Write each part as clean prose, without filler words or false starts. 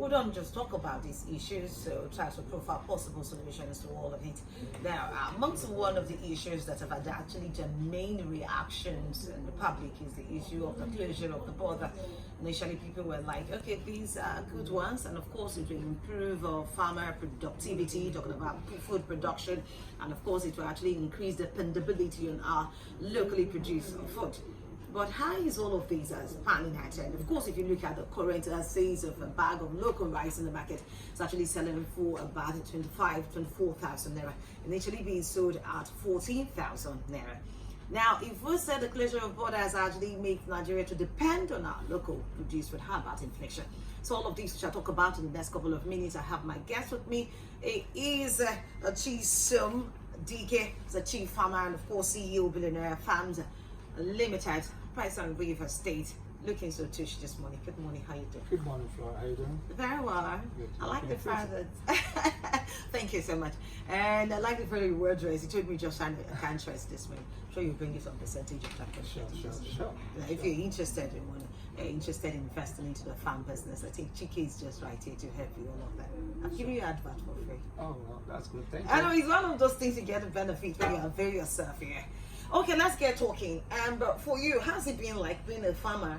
we don't just talk about these issues, so try to profile possible solutions to all of it. Now, amongst one of the issues that have had actually germane reactions in the public is the issue of the closure of the border. Initially, people were like, okay, these are good ones, and of course it will improve farmer productivity, talking about food production, and of course it will actually increase dependability on our locally produced food. But how is all of these panning out? And of course, if you look at the current sales of a bag of local rice in the market, it's actually selling for about 24,000 naira, initially being sold at 14,000 naira. Now, if we said the closure of borders actually makes Nigeria to depend on our local produce food, how about inflation? So all of these which I'll talk about in the next couple of minutes. I have my guest with me. It is Chisom DK, the chief farmer and of course CEO Billionaire Farms Limited, Price and River State. Looking so tush this morning. Good morning, how you doing? Good morning, Flora. How you doing? Very well. Good. I like the fact that thank you so much. And I like the very word race. You told me just I can't trust this morning. I'm sure you'll bring you some percentage of that. Sure. If you're interested in money, interested in investing into the farm business, I think Chike is just right here to help you all of that. I've given you advert for free. Oh, well, that's good. Thank you. I know it's one of those things you get a benefit when you avail yourself here. Okay, let's get talking. But for you, how's it been like being a farmer?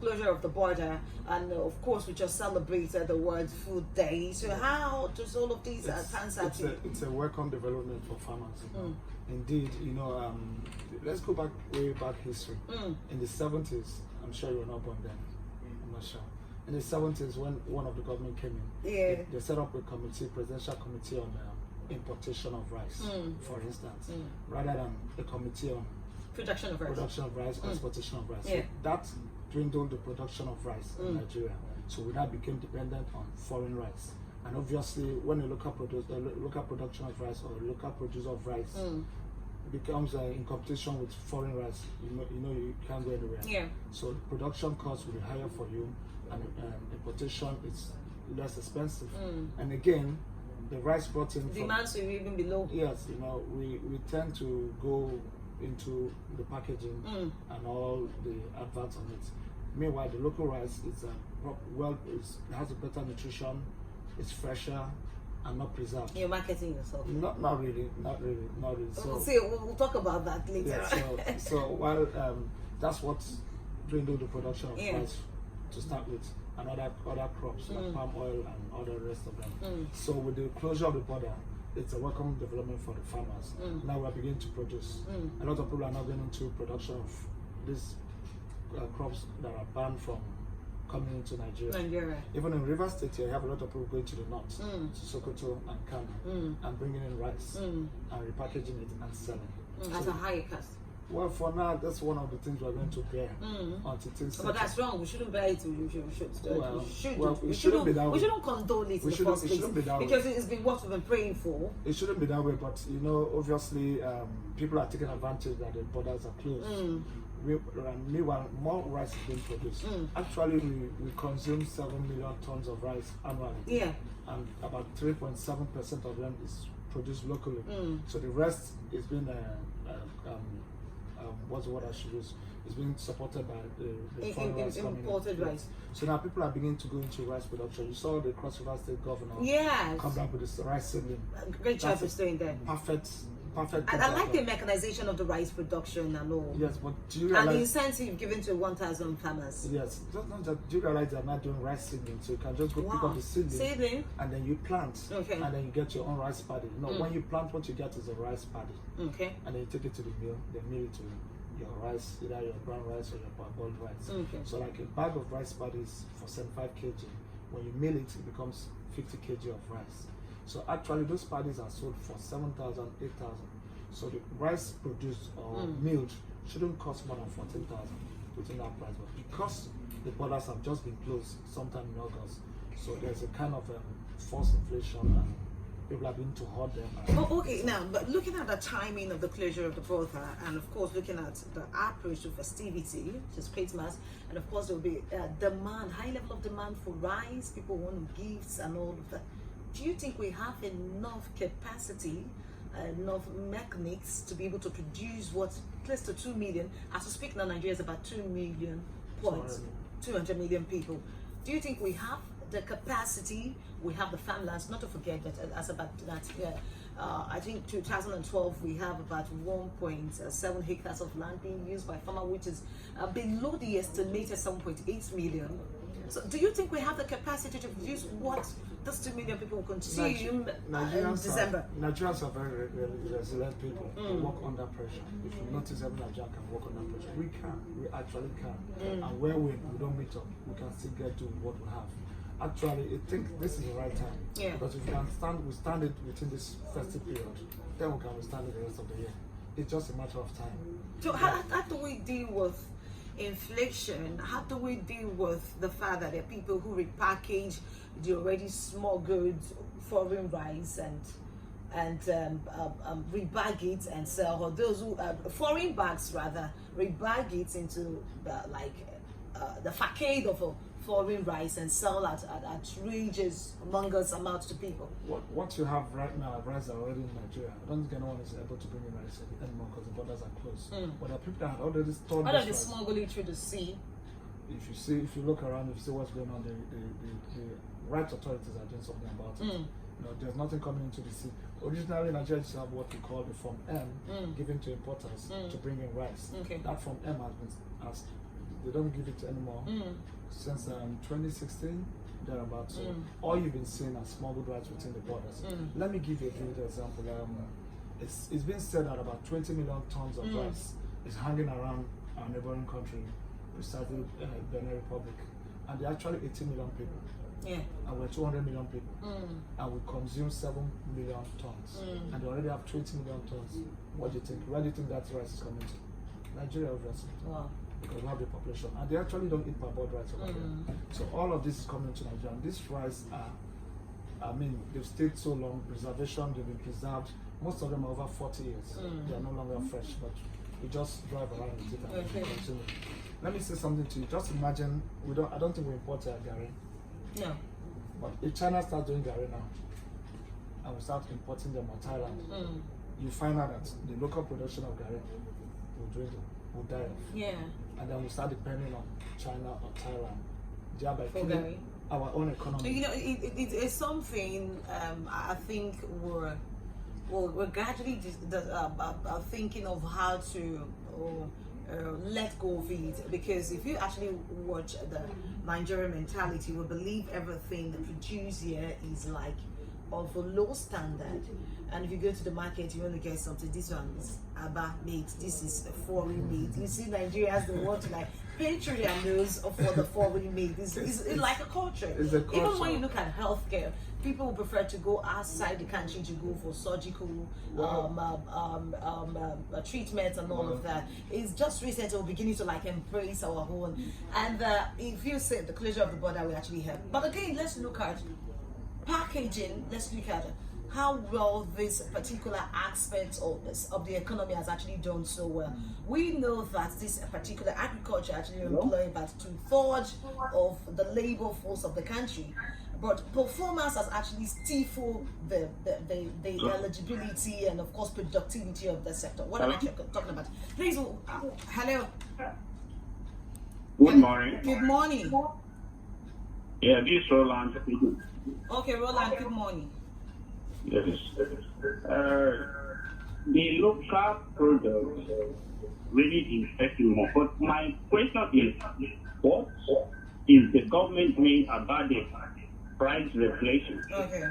Closure of the border, and of course we just celebrated the World Food Day. So how does all of these answer? It's a welcome development for farmers. Indeed, let's go way back history. In the 70s, I'm sure you were not born then. I'm not sure. In the 70s, when one of the government came in, they set up a presidential committee on importation of rice, for instance, rather than a committee on production of rice, exportation of rice. So that dwindled the production of rice in Nigeria. So we now became dependent on foreign rice. And obviously, when a local production of rice or a local producer of rice becomes in competition with foreign rice, you can't go anywhere. Yeah. So the production cost will be higher for you, and importation is less expensive. And again, the rice brought in demands will even be low. Yes, we tend to go into the packaging and all the adverts on it. Meanwhile, the local rice is it has a better nutrition, it's fresher and not preserved. You're marketing yourself. Not really. So we'll talk about that later. Yeah, so while that's what dwindled the production of rice to start with, and other crops like palm oil and all the rest of them. So with the closure of the border, it's a welcome development for the farmers. Now we're beginning to produce. A lot of people are now going into production of these crops that are banned from coming into Nigeria. Even in River State here, you have a lot of people going to the north, to Sokoto and Kano, and bringing in rice and repackaging it and selling. At a higher cost. Well, for now, that's one of the things we're going to bear until things. But that's wrong. We shouldn't bear it. We shouldn't condone it in the first place, because it's been what we've been praying for. It shouldn't be that way, but obviously, people are taking advantage that the borders are closed. Meanwhile, more rice is being produced. Actually, we consume 7 million tons of rice annually. Yeah. And about 3.7% of them is produced locally. So the rest is being what's the word I should use? It's being supported by the foreign rice imported rice. So now people are beginning to go into rice production. You saw the Cross River State governor come down with this rice seedling. Great job for doing that. Perfect. And I like the mechanization of the rice production and all. Yes, but do you realize? And the incentive given to 1,000 farmers. Yes, not that. Do you realize they're not doing rice seedling? So you can just go pick up the seedling, and then you plant, and then you get your own rice paddy. When you plant, what you get is a rice paddy. Okay. And then you take it to the mill. They mill it to your rice, either your brown rice or your parboiled rice. Okay. So like a bag of rice paddies for 75 kg. When you mill it, it becomes 50 kg of rice. So actually, those paddies are sold for 7,000, 8,000. So the rice produced or milled shouldn't cost more than 14,000 within that price. But because the borders have just been closed sometime in August, so there's a kind of false inflation, and people are beginning to hoard them. Okay, now, but looking at the timing of the closure of the border, and of course looking at the approach to festivity, which is Christmas, and of course there will be high level of demand for rice, people want gifts and all of that. Do you think we have enough capacity, enough mechanics to be able to produce what close to 2 million? As we speak now, Nigeria is about 2 million points, 200 million people. Do you think we have the capacity, we have the farmlands, not to forget that as about that, I think 2012 we have about 1.7 hectares of land being used by farmer, which is below the estimated 7.8 million. So do you think we have the capacity to produce what those 2 million people will consume in December? Nigerians are very resilient people. They work under pressure. If you notice, every Nigerian can work under pressure. We can. We actually can. And where we don't meet up, we can still get to what we have. Actually, I think this is the right time. Yeah. Because if we can withstand it within this festive period, then we can withstand it the rest of the year. It's just a matter of time. So how do we deal with inflation? How do we deal with the fact that there are people who repackage the already small goods, foreign rice, and rebag it and sell, or those who foreign bags rather rebag it into the facade of a foreign rice and sell at outrageous, humongous amounts to people? What you have right now, rice already in Nigeria. I don't think anyone is able to bring in rice anymore because the borders are closed. But there are people that have already stored this rice. They smuggle it through the sea? If you look around, if you see what's going on, the rights authorities are doing something about it. You know, there's nothing coming into the sea. Originally, Nigeria used to have what we call the Form M given to importers to bring in rice. That Form M they don't give it anymore since 2016 thereabouts. So all you've been seeing are smuggled rice within the borders. Let me give you a good example. It's been said that about 20 million tons of rice is hanging around our neighboring country, precisely Benin Republic, and they're actually 18 million people. Yeah. And we're 200 million people. And we consume 7 million tons. And they already have 20 million tons. What do you think? Where do you think that rice is coming to? Nigeria, obviously. Wow. Because we have the population. And they actually don't eat parboiled rice over there. So all of this is coming to Nigeria. And this rice they've stayed so long, preservation, they've been preserved. Most of them are over 40 years. They are no longer fresh, but we just drive around with it and continue. Let me say something to you. Just imagine, I don't think we import Gary. No. But if China starts doing Gary now, and we start importing them on Thailand, you find out that the local production of Gary will die off. Yeah. And then we start depending on China or Thailand, thereby killing our own economy. You know, it's something I think we're gradually thinking of how to let go of it, because if you actually watch the Nigerian mentality, we believe everything they produce here is like of a low standard, and if you go to the market you want to get something, this one is Aba made, this is foreign made. You see Nigerians, they want to like pay through their nose for the foreign made. It's like a culture. It's a culture. Even when you look at healthcare, people will prefer to go outside the country to go for surgical treatments and all of that. It's just recently we're beginning to like embrace our own. And if you say the closure of the border will actually help. But again, let's look at packaging. Let's look at how well this particular aspect of the economy has actually done so well. We know that this particular agriculture actually employs about 2/3 of the labor force of the country. But performance has actually stifled the eligibility and of course productivity of the sector. What am I talking about? Please, hello. Good morning. Good morning. Yeah, this is Roland. Okay, Roland, good morning. Yes. The local products really affect you more. But my question is, what is the government doing about the price reflation? Okay.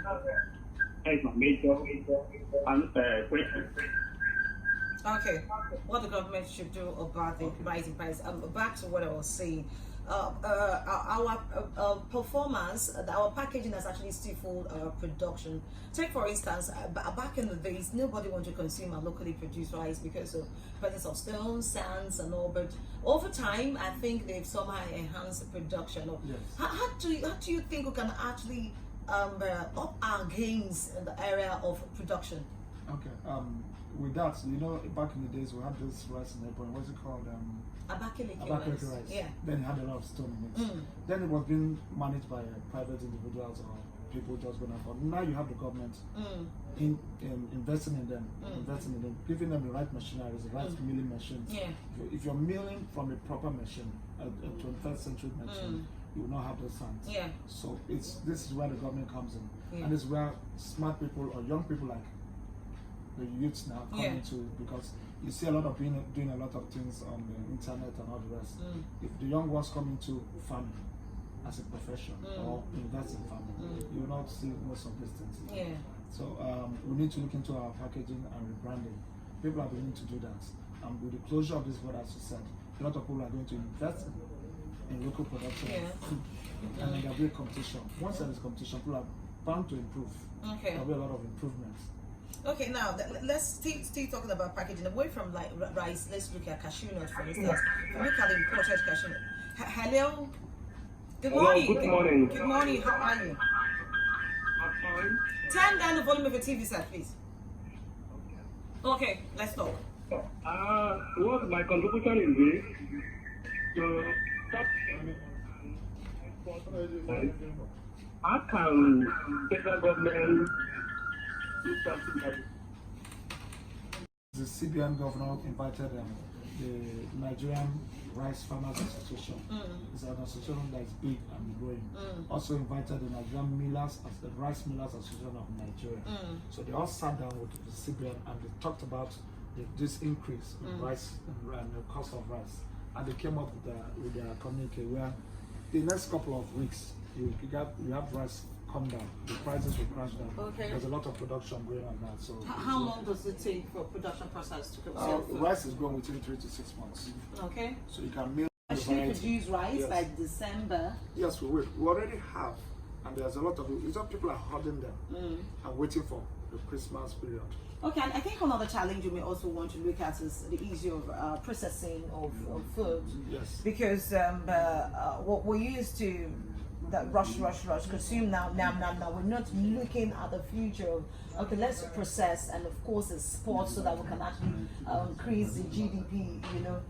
That's my major question. Okay. What the government should do about the rising price? Back to what I was saying. Our performance, our packaging has actually stifled our production. Take for instance, back in the days, nobody wanted to consume a locally produced rice because of presence of stones, sands, and all. But over time, I think they've somehow enhanced the production. Yes. How do you think we can actually up our gains in the area of production? Okay. With that, you know, back in the days we had this rice in April. What's it called? Abakaliki rice. Yeah. Then it had a lot of stone in it. Then it was being managed by private individuals or people just going afford. Now you have the government investing in them, giving them the right machineries, the right milling machines. Yeah. If you're milling from a proper machine, a 21st century machine, you will not have those funds. Yeah. So this is where the government comes in, yeah. and it's where smart people or young people like the youths now come into, because you see a lot of doing a lot of things on the internet and all the rest. If the young ones come into farming as a profession or invest in farming, you will not see most of these things. Yeah. So we need to look into our packaging and rebranding. People are beginning to do that. And with the closure of this border, as you said, a lot of people are going to invest in local production of food. And then there'll be a competition. Once there is competition, people are bound to improve. Okay. There'll be a lot of improvements. Okay, now let's still talking about packaging. Away from like rice, let's look at cashew nuts, for instance. Look at imported cashew nut. Hello. Good morning. Hello, good morning. Good morning. How are you? I'm fine. Turn down the volume of your TV set, please. Okay, let's talk. What my contribution is this? To stop. How can federal government do something like The CBN governor invited the Nigerian Rice Farmers Association. It's an association that is big and growing. Also invited the Nigerian Millers, as the Rice Millers Association of Nigeria. So they all sat down with the CBN and they talked about this increase in rice and the cost of rice. And they came up with their communique where the next couple of weeks you have rice come down, the prices will crash down. Okay. There's a lot of production going on now. So how long does it take for production process to go? Rice is grown within 3 to 6 months. Okay. So you can mill. Actually produce rice by December. Yes, we will. We already have, and there's a lot of it. It's just people are holding them and waiting for the Christmas period. Okay, and I think another challenge you may also want to look at is the issue of processing of food. Yes. Because what we're used to, that rush, consume now. We're not looking at the future of, okay, let's process and of course export so that we can actually increase the GDP, you know.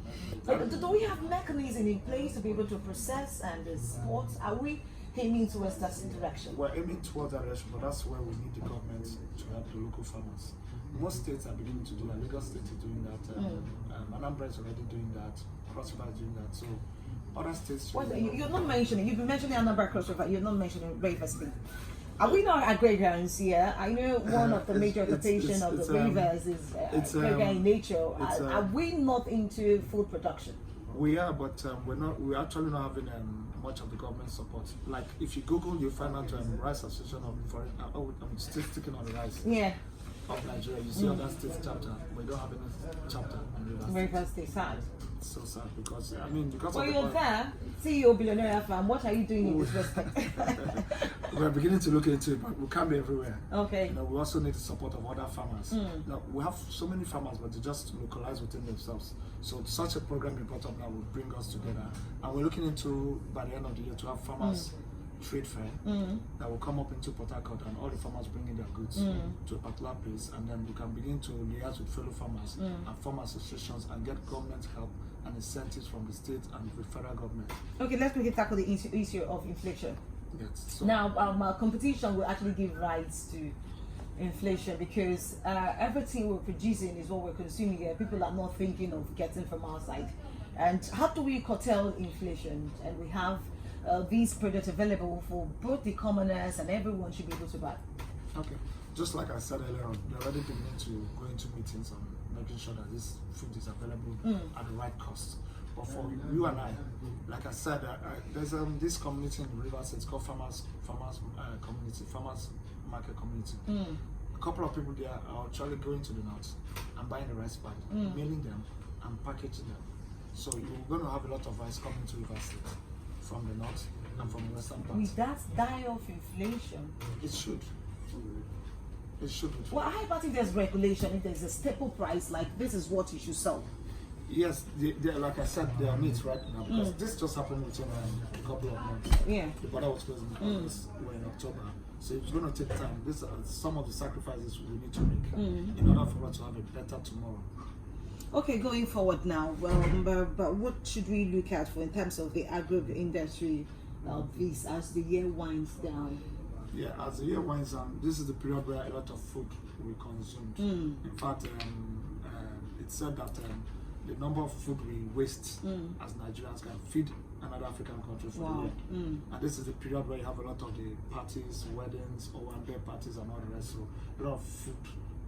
But do we have mechanisms in place to be able to process and export? Are we aiming towards that direction? We're aiming towards that direction, but that's where we need the government to help the local farmers. Most states are beginning to do that. Lagos State is doing that. Anambra is already doing that. Cross River is doing that. So other states. You're not mentioning. You've been mentioning Anambra, Cross River. You're not mentioning River State. Are we not agrarians here? I know one of the major occupation of the rivers is agrarian in nature. Are we not into food production? We are, but we're actually not having much of the government support. Like if you Google, you find out Rice Association of I'm still sticking on the rice. Yeah. Of Nigeria, you see other states chapter, we don't have any chapter in River State. Sad. It's so sad because because well, of you're there, CEO billionaire farm. What are you doing in this respect? We're beginning to look into it, but we can't be everywhere. Okay. We also need the support of other farmers. Now, we have so many farmers, but they just localize within themselves. So such a program we brought up now will bring us together, and we're looking into by the end of the year to have farmers. Trade fair that will come up into Port Harcourt, and all the farmers bring in their goods to a particular place, and then we can begin to liaise with fellow farmers and farm associations and get government help and incentives from the state and the federal government. Okay, let's quickly tackle the issue of inflation. Yes. So now, competition will actually give rise to inflation because everything we're producing is what we're consuming here. People are not thinking of getting from outside. And how do we curtail inflation? And we have these products available for both the commoners and everyone should be able to buy. Okay, just like I said earlier on, we're already beginning to go into meetings and making sure that this food is available at the right cost. But for you and I, like I said, there's this community in the Rivers. It's called farmers market community. A couple of people there are actually going to the north and buying the rice bag, mailing them and packaging them. So you're going to have a lot of rice coming to Rivers State from the north and from the western part. Will that die of inflation? It should. It should. Well, how about if there's regulation, if there's a staple price, like this is what you should sell? Yes, like I said, they are needs right now because this just happened within a couple of months. Yeah. The border was closed in October. So it's going to take time. These are some of the sacrifices we need to make in order for us to have a better tomorrow. Okay, going forward now, but what should we look at for in terms of the agro industry this as the year winds down? Yeah, as the year winds down, this is the period where a lot of food will be consumed. In fact, it's said that the number of food we waste as Nigerians can feed another African country for wow. the year. And this is the period where you have a lot of the parties, weddings, Owambe parties and all the rest. So a lot of food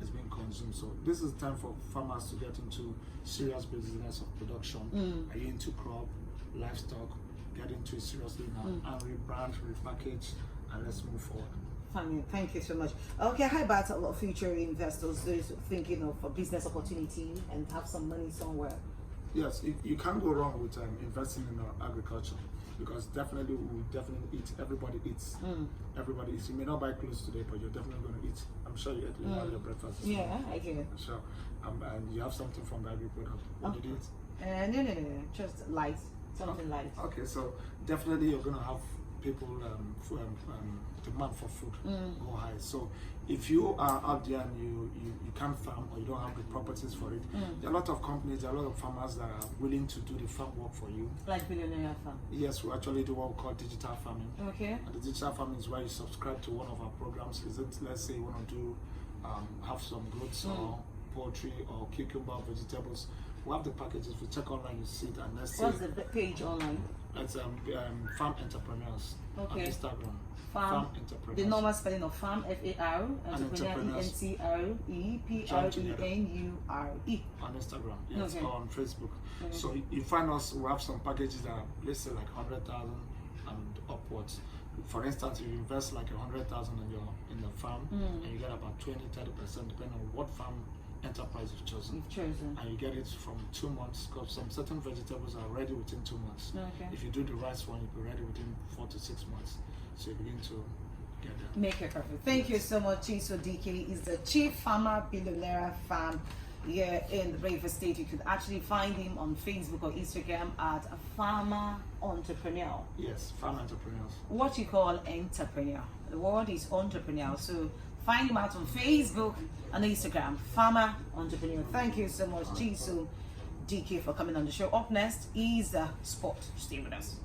is being consumed. So this is the time for farmers to get into serious business of production. Are you into crop, livestock? Get into it seriously now and rebrand, repackage, and let's move forward. Fine, thank you so much. Okay, how about a lot of future investors, those thinking of a business opportunity and have some money somewhere? Yes, you can't go wrong with investing in agriculture, because definitely we definitely eat. Everybody eats. Everybody eats. You may not buy clothes today, but you're definitely going to eat. I'm sure you have your breakfast. Yeah, I do. Sure. And you have something from the agri-product. What did you eat? No, just light. Something light. Okay, so definitely you're going to have people demand for food go high. So if you are out there and you can't farm, or you don't have the properties for it, there are a lot of companies, there are a lot of farmers that are willing to do the farm work for you. Like Billionaire Farm? Yes, we actually do what we call digital farming. Okay. And the digital farming is where you subscribe to one of our programs. Is it, let's say you want to do have some goats or poultry or cucumber vegetables. We have the packages. If you check online, you see it. And let's what's the page online? It's Farm Entrepreneurs on Instagram. Farm Entrepreneurs. The normal spelling of farm, F-A-R, entrepreneur, E-N-T-R-E-P-R-E-N-U-R-E. On Instagram, yes, or on Facebook. So you find us, we have some packages that are, let's say, like 100,000 and upwards. For instance, you invest like 100,000 in the farm, and you get about 20-30%, depending on what farm enterprise you've chosen. And you get it from 2 months, because some certain vegetables are ready within 2 months. If you do the rice one, you'll be ready within 4 to 6 months. So you begin to get that. Make it perfect. Thank you so much. Chiso DK is the Chief Farmer Billionaire Farm here in the Rivers State. You could actually find him on Facebook or Instagram at Farmer Entrepreneur. Yes, Farm Entrepreneurs. What you call entrepreneur. The word is entrepreneur. So find him out on Facebook and Instagram, Farmer Entrepreneur. Thank you so much, Chiso DK, for coming on the show. Up next is Sport. Stay with us.